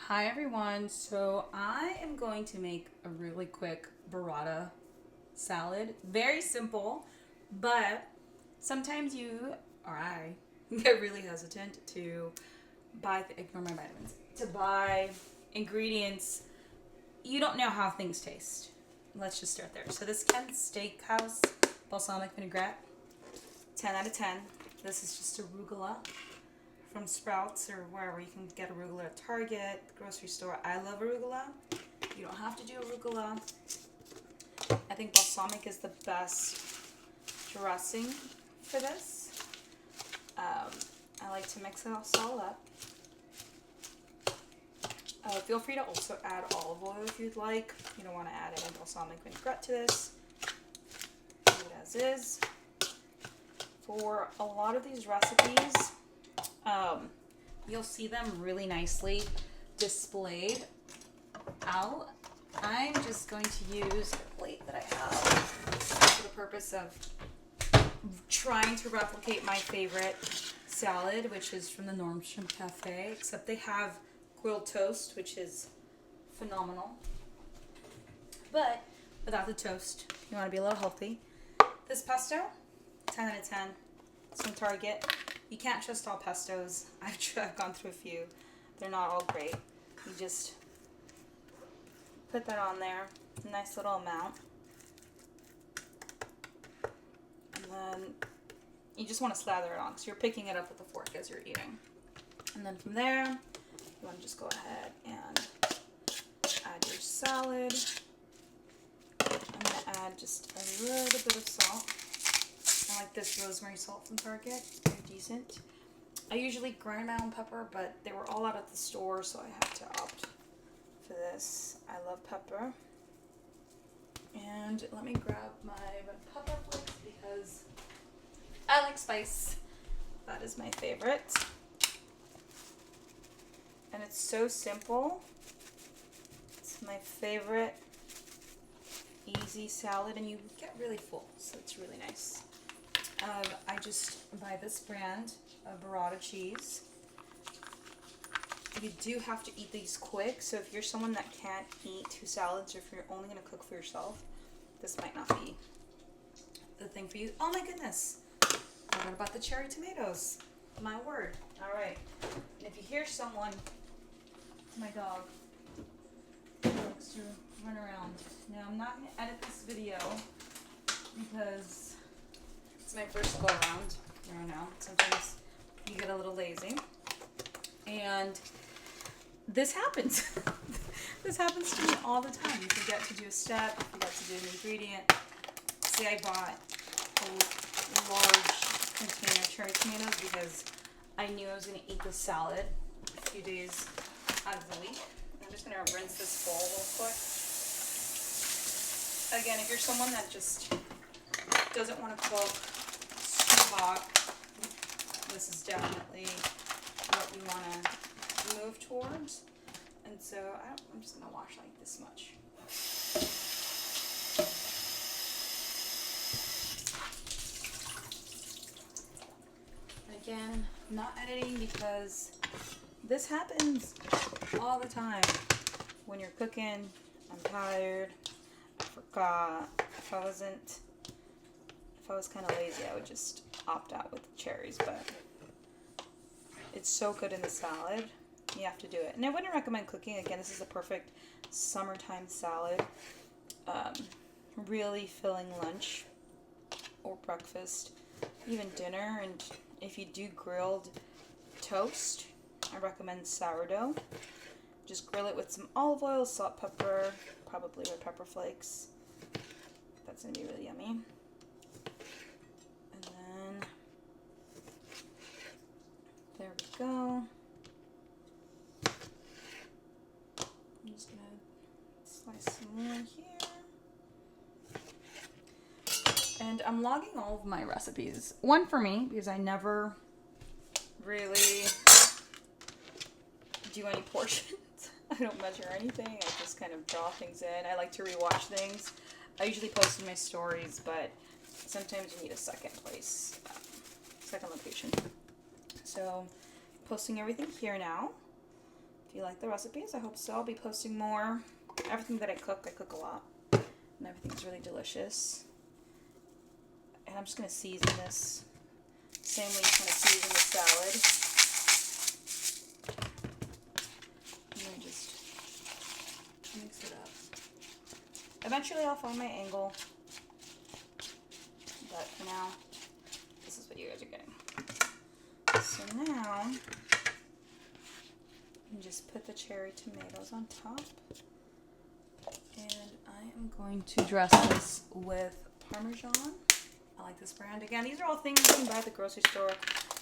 Hi everyone, so I am going to make a really quick burrata salad. Very simple, but sometimes you or I get really hesitant to ignore my vitamins, to buy ingredients. You don't know how things taste. Let's just start there. So this Kent Steakhouse balsamic vinaigrette, 10 out of 10. This is just arugula from Sprouts or wherever you can get arugula at Target, grocery store. I love arugula. You don't have to do arugula. I think balsamic is the best dressing for this. I like to mix it all up. Feel free to also add olive oil if you'd like. You don't want to add any balsamic vinaigrette to this. Leave it as is. For a lot of these recipes, you'll see them really nicely displayed out. I'm just going to use a plate that I have for the purpose of trying to replicate my favorite salad, which is from the Nordstrom Cafe, except they have grilled toast, which is phenomenal. But without the toast, you want to be a little healthy. This pesto, 10 out of 10. It's from Target. You can't trust all pestos. I've gone through a few. They're not all great. You just put that on there. It's a nice little amount. And then you just want to slather it on because you're picking it up with a fork as you're eating. And then from there, you want to just go ahead and add your salad. I'm going to add just a little bit of salt. I like this rosemary salt from Target. Very decent. I usually grind my own pepper, but they were all out at the store, so I had to opt for this. I love pepper. And let me grab my red pepper flakes because I like spice. That is my favorite. And it's so simple. It's my favorite easy salad, and you get really full, so it's really nice. I just buy this brand of Burrata cheese. You do have to eat these quick, so if you're someone that can't eat two salads, or if you're only going to cook for yourself, this might not be the thing for you. Oh my goodness! What about the cherry tomatoes? My word. Alright. And if you hear someone, my dog, likes to run around. Now, I'm not going to edit this video because it's my first go around. I don't know. Sometimes you get a little lazy. And this happens. This happens to me all the time. You forget to do a step, you forget to do an ingredient. See, I bought a large container of cherry tomatoes because I knew I was going to eat this salad a few days out of the week. I'm just going to rinse this bowl real quick. Again, if you're someone that just doesn't want to cook super hot, this is definitely what we want to move towards. And so I'm just going to wash like this much. Again, not editing because this happens all the time. When you're cooking, I'm tired, I forgot. If I was kind of lazy, I would just opt out with the cherries, but it's so good in the salad. You have to do it. And I wouldn't recommend cooking. Again, this is a perfect summertime salad. Really filling lunch or breakfast, even dinner. And if you do grilled toast, I recommend sourdough. Just grill it with some olive oil, salt, pepper, probably red pepper flakes. That's going to be really yummy. And then, there we go. I'm just going to slice some more here. And I'm logging all of my recipes. One for me, because I never really do any portions. I don't measure anything. I just kind of draw things in. I like to rewatch things. I usually post in my stories, but sometimes you need a second place, second location. So, posting everything here now. If you like the recipes, I hope so. I'll be posting more. Everything that I cook a lot. And everything's really delicious. And I'm just going to season this same way you kind of season the salad. And then just mix it up. Eventually I'll find my angle. But for now, this is what you guys are getting. So now, you just put the cherry tomatoes on top. And I am going to dress this with Parmesan. I like this brand. Again, these are all things you can buy at the grocery store.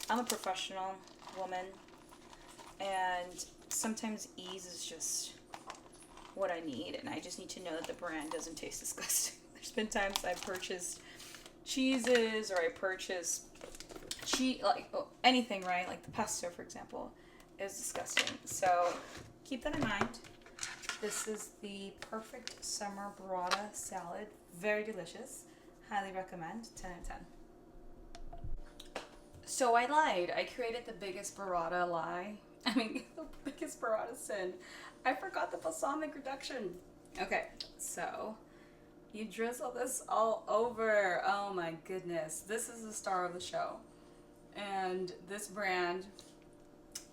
I'm a professional woman, and sometimes ease is just what I need, and I just need to know that the brand doesn't taste disgusting. There's been times I've purchased cheeses, or I purchase anything, right? Like the pesto, for example, is disgusting. So keep that in mind. This is the perfect summer burrata salad. Very delicious. Highly recommend. 10 out of 10. So I lied. I created the biggest burrata lie. I mean, the biggest burrata sin. I forgot the balsamic reduction. Okay, so you drizzle this all over. Oh my goodness. This is the star of the show. And this brand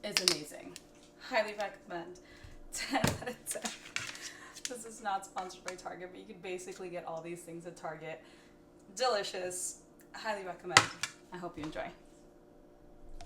is amazing. Highly recommend. 10 out of 10. This is not sponsored by Target, but you can basically get all these things at Target. Delicious. Highly recommend. I hope you enjoy.